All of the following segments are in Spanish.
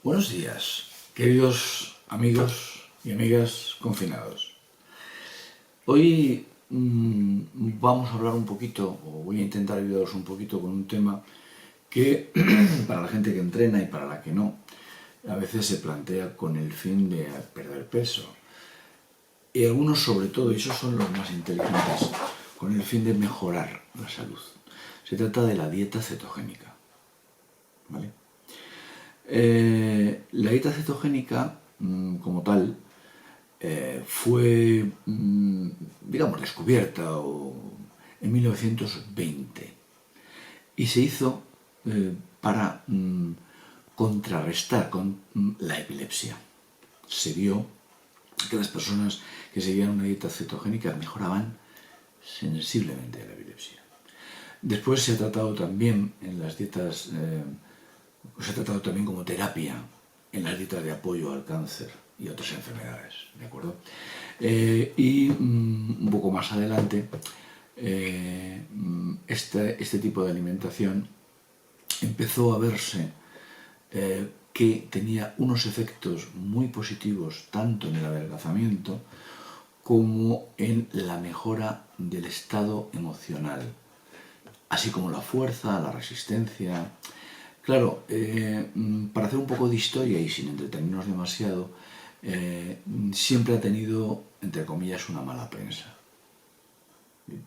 Buenos días, queridos amigos y amigas confinados. Hoy vamos a hablar un poquito, o voy a intentar ayudaros un poquito con un tema que para la gente que entrena y para la que no, a veces se plantea con el fin de perder peso. Y algunos sobre todo, y esos son los más inteligentes, con el fin de mejorar la salud. Se trata de la dieta cetogénica, ¿vale? La dieta cetogénica, como tal, fue, digamos, descubierta en 1920 y se hizo para contrarrestar con la epilepsia. Se vio que las personas que seguían una dieta cetogénica mejoraban sensiblemente de la epilepsia. Después se ha tratado también en las dietas, se ha tratado también como terapia en las dietas de apoyo al cáncer y otras enfermedades, ¿de acuerdo? Y un poco más adelante, este tipo de alimentación empezó a verse que tenía unos efectos muy positivos tanto en el adelgazamiento como en la mejora del estado emocional, así como la fuerza, la resistencia. Claro, para hacer un poco de historia y sin entretenernos demasiado, siempre ha tenido, entre comillas, una mala prensa.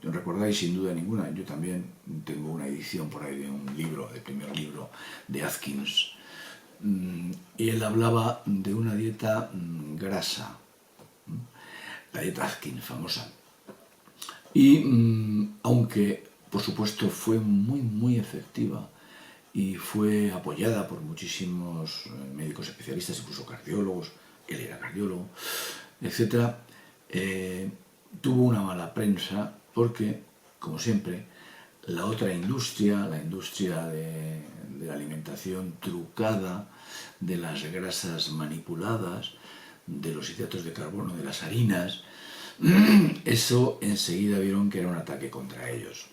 ¿Recordáis? Sin duda ninguna, yo también tengo una edición por ahí de un libro, el primer libro de Atkins, y él hablaba de una dieta grasa, la dieta Atkins famosa. Y aunque, por supuesto, fue muy efectiva y fue apoyada por muchísimos médicos especialistas, incluso cardiólogos, él era cardiólogo, etc., tuvo una mala prensa porque, como siempre, la otra industria, la industria de la alimentación trucada, de las grasas manipuladas, de los hidratos de carbono, de las harinas, eso enseguida vieron que era un ataque contra ellos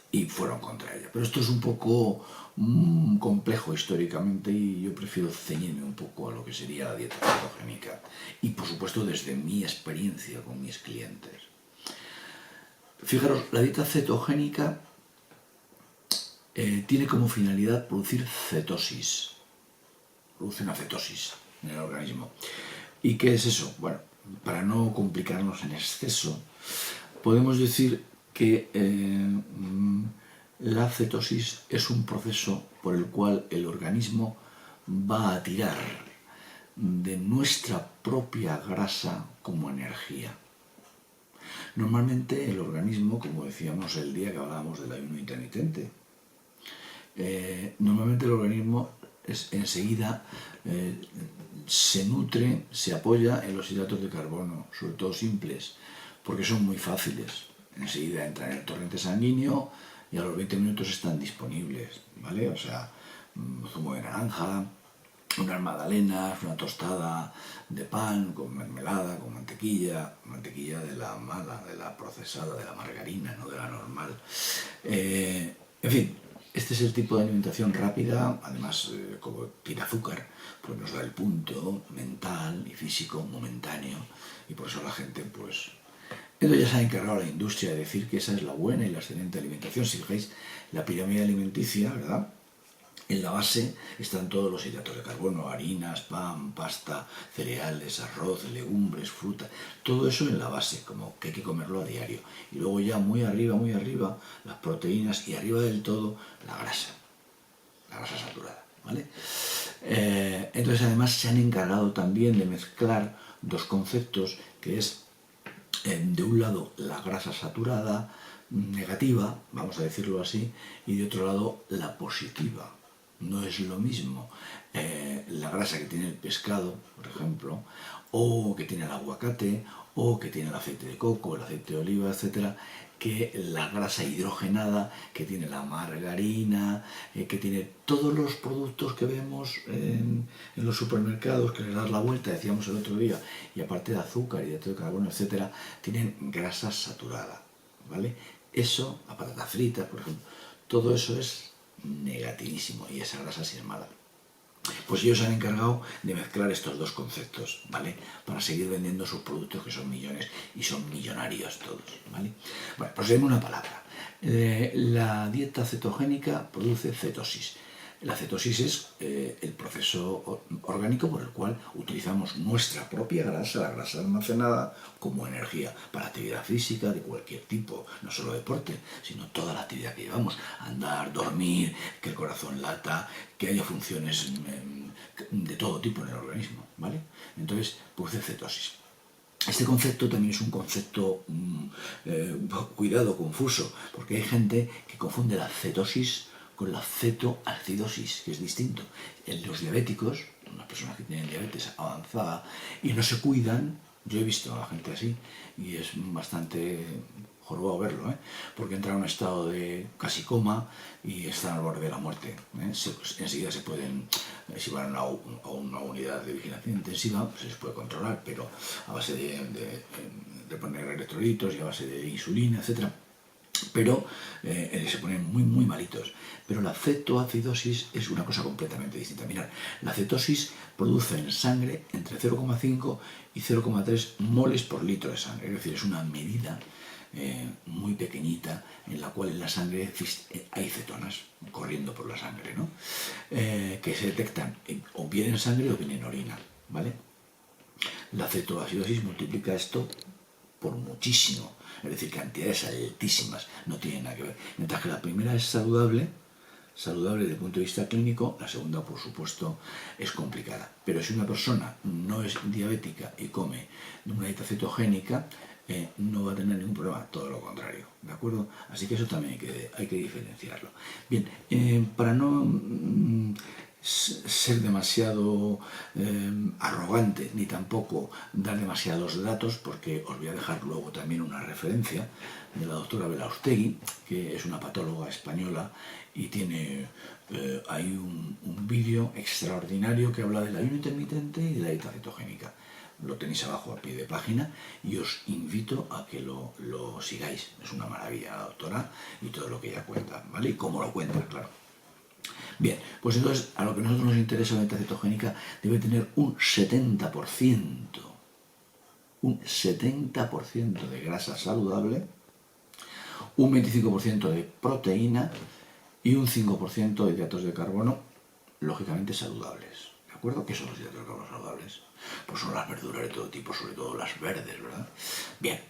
y fueron contra ella. Pero esto es un poco complejo históricamente y yo prefiero ceñirme un poco a lo que sería la dieta cetogénica y por supuesto desde mi experiencia con mis clientes. Fijaros, la dieta cetogénica tiene como finalidad producir cetosis, produce una cetosis en el organismo. ¿Y qué es eso? Bueno, para no complicarnos en exceso, podemos decir que la cetosis es un proceso por el cual el organismo va a tirar de nuestra propia grasa como energía. Normalmente el organismo, como decíamos el día que hablábamos del ayuno intermitente, normalmente el organismo enseguida se nutre, se apoya en los hidratos de carbono, sobre todo simples, porque son muy fáciles. Enseguida entran en el torrente sanguíneo y a los 20 minutos están disponibles, ¿vale? O sea, zumo de naranja, unas magdalenas, una tostada de pan con mermelada, con mantequilla de la mala, de la procesada, de la margarina, no de la normal. En fin, este es el tipo de alimentación rápida, además como tiene azúcar, pues nos da el punto mental y físico momentáneo y por eso la gente pues... Entonces ya se ha encargado la industria de decir que esa es la buena y la excelente alimentación. Si fijáis, la pirámide alimenticia, ¿verdad? En la base están todos los hidratos de carbono, harinas, pan, pasta, cereales, arroz, legumbres, fruta, todo eso en la base, como que hay que comerlo a diario. Y luego ya muy arriba, las proteínas y arriba del todo la grasa saturada, ¿vale? Entonces además se han encargado también de mezclar dos conceptos, que es de un lado la grasa saturada negativa, vamos a decirlo así, y de otro lado la positiva. No es lo mismo la grasa que tiene el pescado, por ejemplo, o que tiene el aguacate, o que tiene el aceite de coco, el aceite de oliva, etcétera, que la grasa hidrogenada, que tiene la margarina, que tiene todos los productos que vemos en los supermercados, que les das la vuelta, decíamos el otro día, y aparte de azúcar, hidrato de carbono, etcétera, tienen grasa saturada, ¿vale? Eso, la patata frita, por ejemplo, todo eso es negativísimo y esa grasa sí es mala. Pues ellos se han encargado de mezclar estos dos conceptos, ¿vale? Para seguir vendiendo sus productos, que son millones y son millonarios todos, ¿vale? Bueno, pues en una palabra. La dieta cetogénica produce cetosis. La cetosis es el proceso orgánico por el cual utilizamos nuestra propia grasa, la grasa almacenada, como energía para actividad física de cualquier tipo, no solo deporte, sino toda la actividad que llevamos, andar, dormir, que el corazón lata, que haya funciones de todo tipo en el organismo, ¿vale? Entonces, produce cetosis. Este concepto también es un concepto, cuidado, confuso, porque hay gente que confunde la cetosis con la cetoacidosis, que es distinto. En los diabéticos, unas personas que tienen diabetes avanzada y no se cuidan, yo he visto a la gente así y es bastante jorobado verlo, porque entra en un estado de casi coma y están al borde de la muerte. Enseguida se pueden, si van a una unidad de vigilancia intensiva, pues se les puede controlar, pero a base de poner electrolitos y a base de insulina, etcétera. Pero se ponen muy, muy malitos. Pero la cetoacidosis es una cosa completamente distinta. Mirad, la cetosis produce en sangre entre 0,5 y 0,3 moles por litro de sangre. Es decir, es una medida muy pequeñita en la cual en la sangre hay cetonas corriendo por la sangre, ¿no? Que se detectan o bien en sangre o bien en orina, ¿vale? La cetoacidosis multiplica esto por muchísimo, es decir, cantidades altísimas, no tiene nada que ver. Mientras que la primera es saludable desde el punto de vista clínico, la segunda, por supuesto, es complicada. Pero si una persona no es diabética y come de una dieta cetogénica, no va a tener ningún problema, todo lo contrario, ¿de acuerdo? Así que eso también hay que diferenciarlo. Bien, para no ser demasiado arrogante ni tampoco dar demasiados datos, porque os voy a dejar luego también una referencia de la doctora Belaustegui, que es una patóloga española y tiene hay un vídeo extraordinario que habla del ayuno intermitente y de la dieta cetogénica. Lo tenéis abajo a pie de página y os invito a que lo sigáis. Es una maravilla la doctora y todo lo que ella cuenta, ¿vale? Y cómo lo cuenta, claro. Bien, pues entonces a lo que a nosotros nos interesa la dieta cetogénica debe tener un 70% de grasa saludable, un 25% de proteína y un 5% de hidratos de carbono, lógicamente saludables. ¿De acuerdo? ¿Qué son los hidratos de carbono saludables? Pues son las verduras de todo tipo, sobre todo las verdes, ¿verdad? Bien.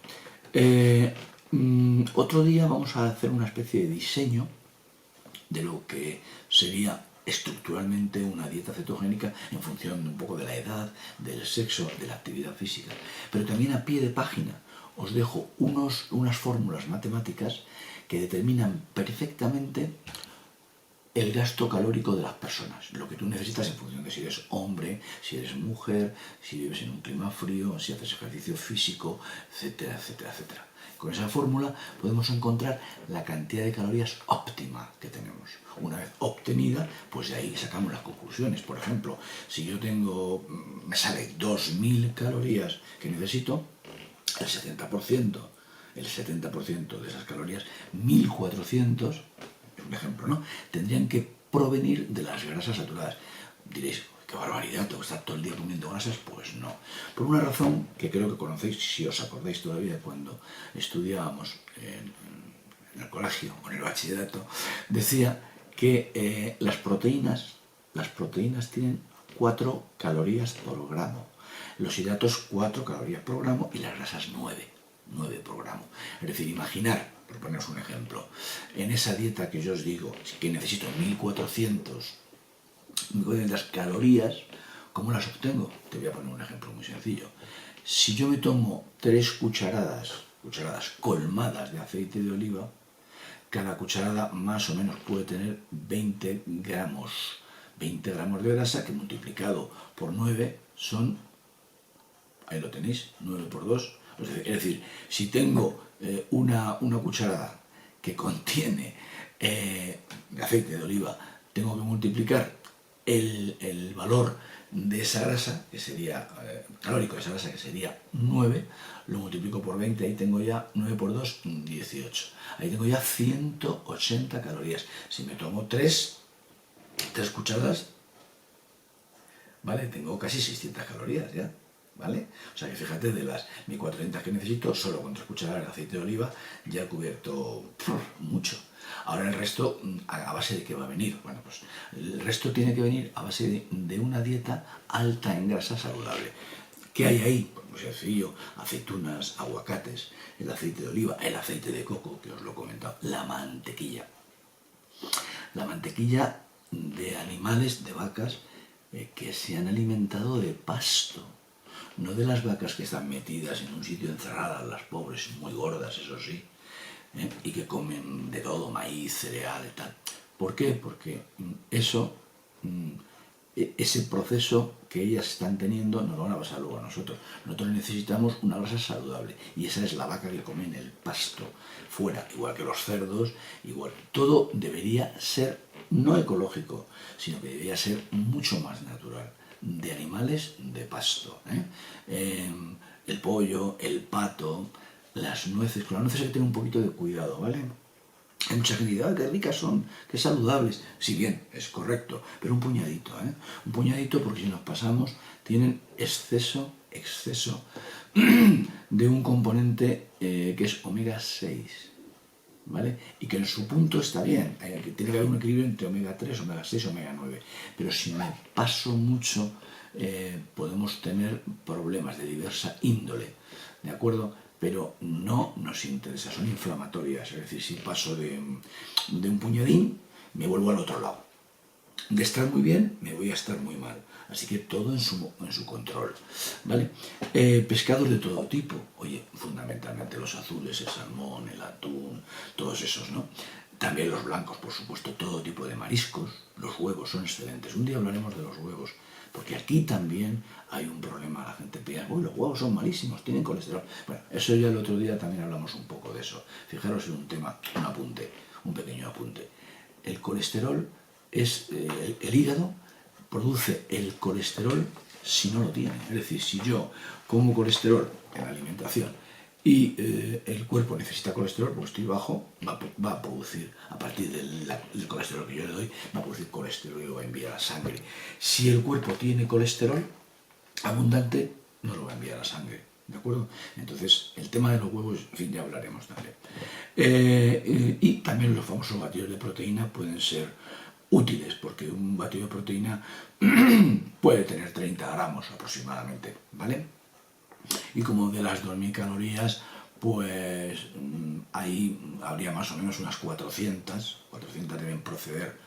Otro día vamos a hacer una especie de diseño de lo que sería estructuralmente una dieta cetogénica en función de un poco de la edad, del sexo, de la actividad física. Pero también a pie de página os dejo unas fórmulas matemáticas que determinan perfectamente el gasto calórico de las personas, lo que tú necesitas en función de si eres hombre, si eres mujer, si vives en un clima frío, si haces ejercicio físico, etcétera, etcétera, etcétera. Con esa fórmula podemos encontrar la cantidad de calorías óptima que tenemos. Una vez obtenida, pues de ahí sacamos las conclusiones. Por ejemplo, si yo me sale 2000 calorías que necesito, el 70% de esas calorías, 1400, un ejemplo, ¿no? Tendrían que provenir de las grasas saturadas. Diréis, qué barbaridad, ¿tengo que estar todo el día comiendo grasas? Pues no. Por una razón que creo que conocéis, si os acordáis todavía cuando estudiábamos en el colegio o en el bachillerato, decía que las proteínas tienen 4 calorías por gramo. Los hidratos 4 calorías por gramo y las grasas 9 por gramo. Es decir, imaginar, por poneros un ejemplo, en esa dieta que yo os digo, que necesito 1400 calorías, ¿cómo las obtengo? Te voy a poner un ejemplo muy sencillo. Si yo me tomo 3 cucharadas colmadas de aceite de oliva, cada cucharada más o menos puede tener 20 gramos de grasa, que multiplicado por 9 son, ahí lo tenéis, 9 por 2. Es decir, si tengo una cucharada que contiene aceite de oliva, tengo que multiplicar el valor de esa grasa, que sería calórico de esa grasa, que sería 9, lo multiplico por 20, ahí tengo ya 9 por 2, 18. Ahí tengo ya 180 calorías. Si me tomo 3 cucharadas, ¿vale? Tengo casi 600 calorías ya, ¿vale? O sea que fíjate, de las 1400 que necesito, solo con 3 cucharadas de aceite de oliva ya he cubierto mucho. Ahora el resto, ¿a base de qué va a venir? Bueno, pues el resto tiene que venir a base de una dieta alta en grasa saludable. ¿Qué hay ahí? Pues muy sencillo: aceitunas, aguacates, el aceite de oliva, el aceite de coco, que os lo he comentado, la mantequilla. La mantequilla de animales, de vacas, que se han alimentado de pasto, no de las vacas que están metidas en un sitio encerradas, las pobres, muy gordas, eso sí, y que comen de todo, maíz, cereal y tal. ¿Por qué? Porque ese proceso que ellas están teniendo nos lo van a pasar luego a nosotros. Nosotros necesitamos una grasa saludable, y esa es la vaca que come en el pasto, fuera, igual que los cerdos, igual. Todo debería ser no ecológico, sino que debería ser mucho más natural, de animales de pasto. El pollo, el pato, las nueces. Con las nueces hay que tener un poquito de cuidado, ¿vale? Hay mucha gente que dice: qué ricas son, qué saludables. Si bien es correcto, pero un puñadito, ¿eh? Un puñadito, porque si nos pasamos, tienen exceso de un componente que es omega 6, ¿vale? Y que en su punto está bien. Tiene que haber un equilibrio entre omega 3, omega 6, omega 9. Pero si me paso mucho, podemos tener problemas de diversa índole, ¿de acuerdo? Pero no nos interesa, son inflamatorias. Es decir, si paso de un puñadín, me vuelvo al otro lado. De estar muy bien, me voy a estar muy mal. Así que todo en su control, ¿vale? Pescados de todo tipo. Oye, fundamentalmente los azules, el salmón, el atún, todos esos, ¿no? También los blancos, por supuesto, todo tipo de mariscos. Los huevos son excelentes. Un día hablaremos de los huevos, porque aquí también hay un problema. La gente piensa: uy, los huevos son malísimos, tienen colesterol. Bueno, eso ya el otro día también hablamos un poco de eso. Fijaros en un tema, un pequeño apunte. El colesterol es, el hígado produce el colesterol si no lo tiene. Es decir, si yo como colesterol en la alimentación y el cuerpo necesita colesterol, porque estoy bajo, va a producir, a partir del colesterol que yo le doy, va a producir colesterol y lo va a enviar a sangre. Si el cuerpo tiene colesterol abundante, no lo va a enviar a sangre, ¿de acuerdo? Entonces, el tema de los huevos, en fin, ya hablaremos también. Y también los famosos batidos de proteína pueden ser útiles, porque un batido de proteína puede tener 30 gramos aproximadamente, ¿vale? Y como de las 2000 calorías, pues ahí habría más o menos unas 400 deben proceder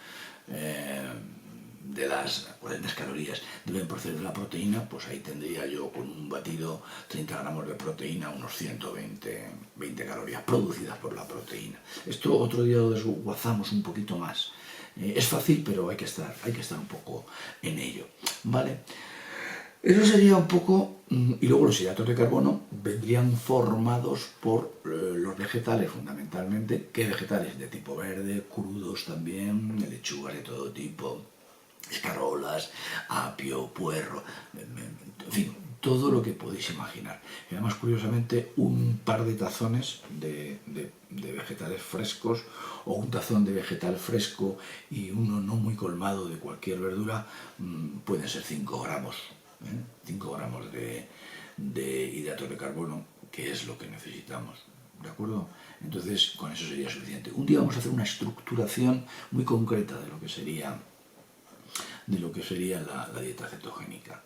de las 400 calorías deben proceder de la proteína. Pues ahí tendría yo, con un batido, 30 gramos de proteína, unos 120 calorías producidas por la proteína. Esto otro día lo desguazamos un poquito más. Es fácil, pero hay que estar un poco en ello, ¿vale? Eso sería un poco. Y luego los hidratos de carbono vendrían formados por los vegetales, fundamentalmente. ¿Qué vegetales? De tipo verde, crudos también, lechugas de todo tipo, escarolas, apio, puerro, en fin, todo lo que podéis imaginar. Y además, curiosamente, un par de tazones de vegetales frescos, o un tazón de vegetal fresco y uno no muy colmado de cualquier verdura, pueden ser 5 gramos. 5 gramos de hidratos de carbono, que es lo que necesitamos, ¿de acuerdo? Entonces, con eso sería suficiente. Un día vamos a hacer una estructuración muy concreta de lo que sería la dieta cetogénica.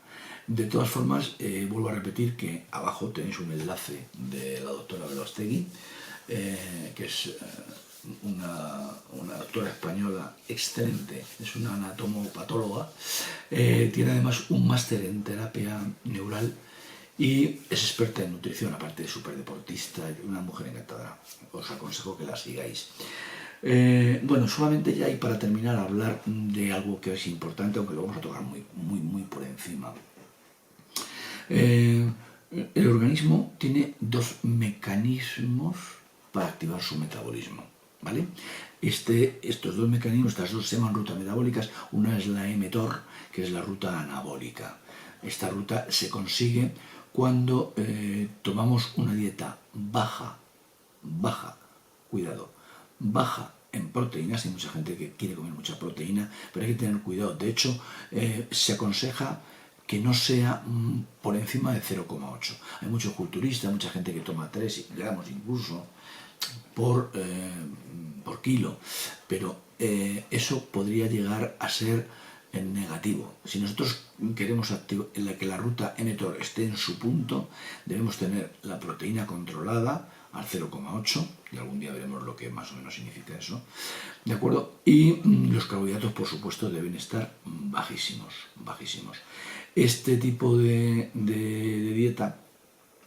De todas formas, vuelvo a repetir que abajo tenéis un enlace de la doctora Velostegui, que es una doctora española excelente, es una anatomopatóloga, tiene además un máster en terapia neural y es experta en nutrición, aparte de superdeportista, una mujer encantadora. Os aconsejo que la sigáis. Bueno, solamente ya, y para terminar, hablar de algo que es importante, aunque lo vamos a tocar muy por encima. El organismo tiene 2 mecanismos para activar su metabolismo, ¿vale? Estos 2 mecanismos, estas 2 se llaman rutas metabólicas. Una es la mTOR, que es la ruta anabólica. Esta ruta se consigue cuando tomamos una dieta baja, cuidado, baja en proteínas. Hay mucha gente que quiere comer mucha proteína, pero hay que tener cuidado. De hecho, se aconseja que no sea por encima de 0,8. Hay muchos culturistas, mucha gente que toma 3 gramos incluso por kilo, pero eso podría llegar a ser negativo. Si nosotros queremos que la ruta mTOR esté en su punto, debemos tener la proteína controlada al 0,8, y algún día veremos lo que más o menos significa eso, ¿de acuerdo? Y los carbohidratos, por supuesto, deben estar bajísimos, bajísimos. Este tipo de dieta,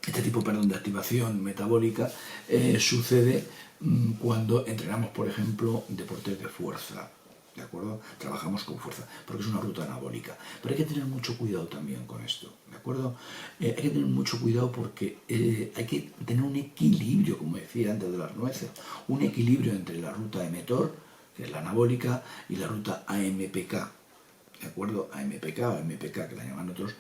de activación metabólica sucede cuando entrenamos, por ejemplo, deportes de fuerza, ¿de acuerdo? Trabajamos con fuerza, porque es una ruta anabólica. Pero hay que tener mucho cuidado también con esto, ¿de acuerdo? Hay que tener mucho cuidado porque hay que tener un equilibrio, como decía antes de las nueces, un equilibrio entre la ruta mTOR, que es la anabólica, y la ruta AMPK, ¿de acuerdo? AMPK o MPK, que la llaman otros,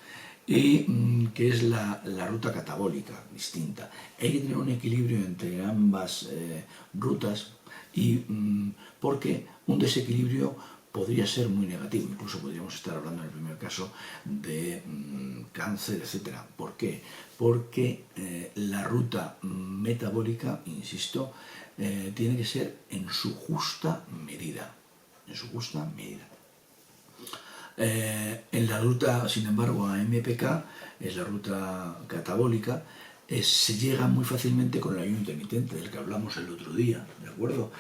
y que es la ruta catabólica, distinta. Hay que tener un equilibrio entre ambas rutas y porque un desequilibrio podría ser muy negativo, incluso podríamos estar hablando en el primer caso de cáncer, etc. ¿Por qué? Porque la ruta metabólica, insisto, tiene que ser en su justa medida, en su justa medida. En la ruta, sin embargo, a MPK, es la ruta catabólica, se llega muy fácilmente con el ayuno intermitente, del que hablamos el otro día, ¿de acuerdo?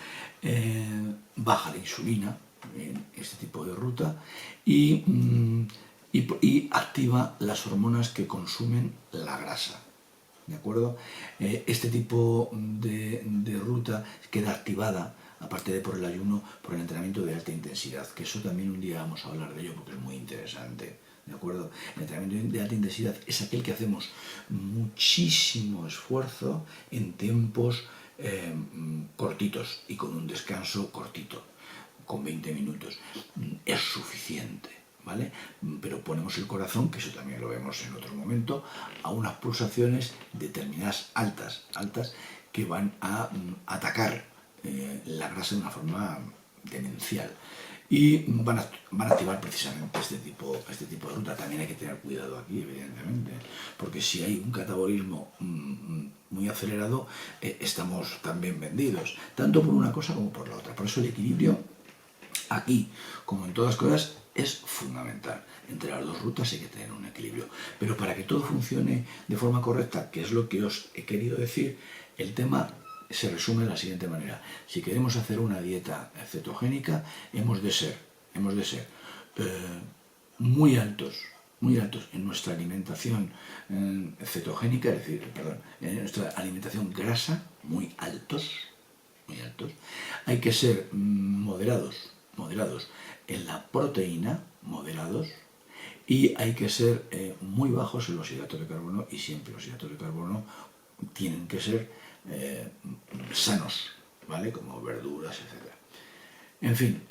Baja la insulina en este tipo de ruta y activa las hormonas que consumen la grasa, ¿de acuerdo? Este tipo de ruta queda activada, aparte de por el ayuno, por el entrenamiento de alta intensidad, que eso también un día vamos a hablar de ello porque es muy interesante, ¿de acuerdo? El entrenamiento de alta intensidad es aquel que hacemos muchísimo esfuerzo en tiempos cortitos y con un descanso cortito, con 20 minutos. Es suficiente, ¿vale? Pero ponemos el corazón, que eso también lo vemos en otro momento, a unas pulsaciones determinadas altas, que van a atacar la grasa de una forma demencial y van a activar precisamente este tipo de ruta. También hay que tener cuidado aquí, evidentemente, porque si hay un catabolismo muy acelerado, estamos también vendidos, tanto por una cosa como por la otra. Por eso el equilibrio aquí, como en todas cosas, es fundamental. Entre las dos rutas hay que tener un equilibrio. Pero para que todo funcione de forma correcta, que es lo que os he querido decir, el tema se resume de la siguiente manera. Si queremos hacer una dieta cetogénica, hemos de ser muy altos en nuestra alimentación cetogénica, es decir, en nuestra alimentación grasa, muy altos. Hay que ser moderados en la proteína, y hay que ser muy bajos en los hidratos de carbono, y siempre los hidratos de carbono tienen que ser sanos, ¿vale? Como verduras, etc. En fin,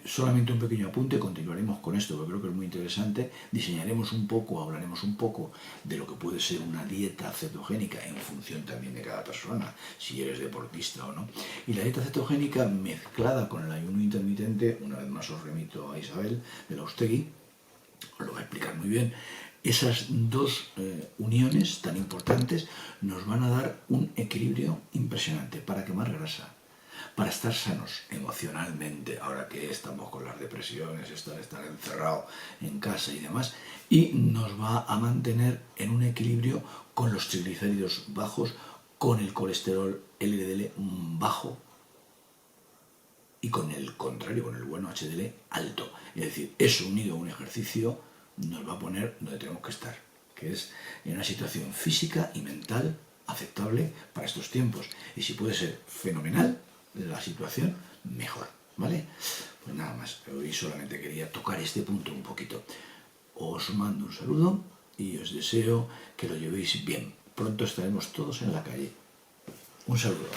solamente un pequeño apunte, continuaremos con esto porque creo que es muy interesante, diseñaremos un poco, hablaremos un poco de lo que puede ser una dieta cetogénica en función también de cada persona, si eres deportista o no. Y la dieta cetogénica mezclada con el ayuno intermitente, una vez más os remito a Isabel de Laustegui, os lo va a explicar muy bien. Esas dos uniones tan importantes nos van a dar un equilibrio impresionante para quemar grasa, para estar sanos emocionalmente, ahora que estamos con las depresiones, estar encerrado en casa y demás, y nos va a mantener en un equilibrio con los triglicéridos bajos, con el colesterol LDL bajo y con el contrario, con el bueno HDL alto. Es decir, eso unido a un ejercicio nos va a poner donde tenemos que estar, que es en una situación física y mental aceptable para estos tiempos. Y si puede ser fenomenal la situación, mejor, ¿vale? Pues nada más, hoy solamente quería tocar este punto un poquito. Os mando un saludo y os deseo que lo llevéis bien. Pronto estaremos todos en la calle. Un saludo.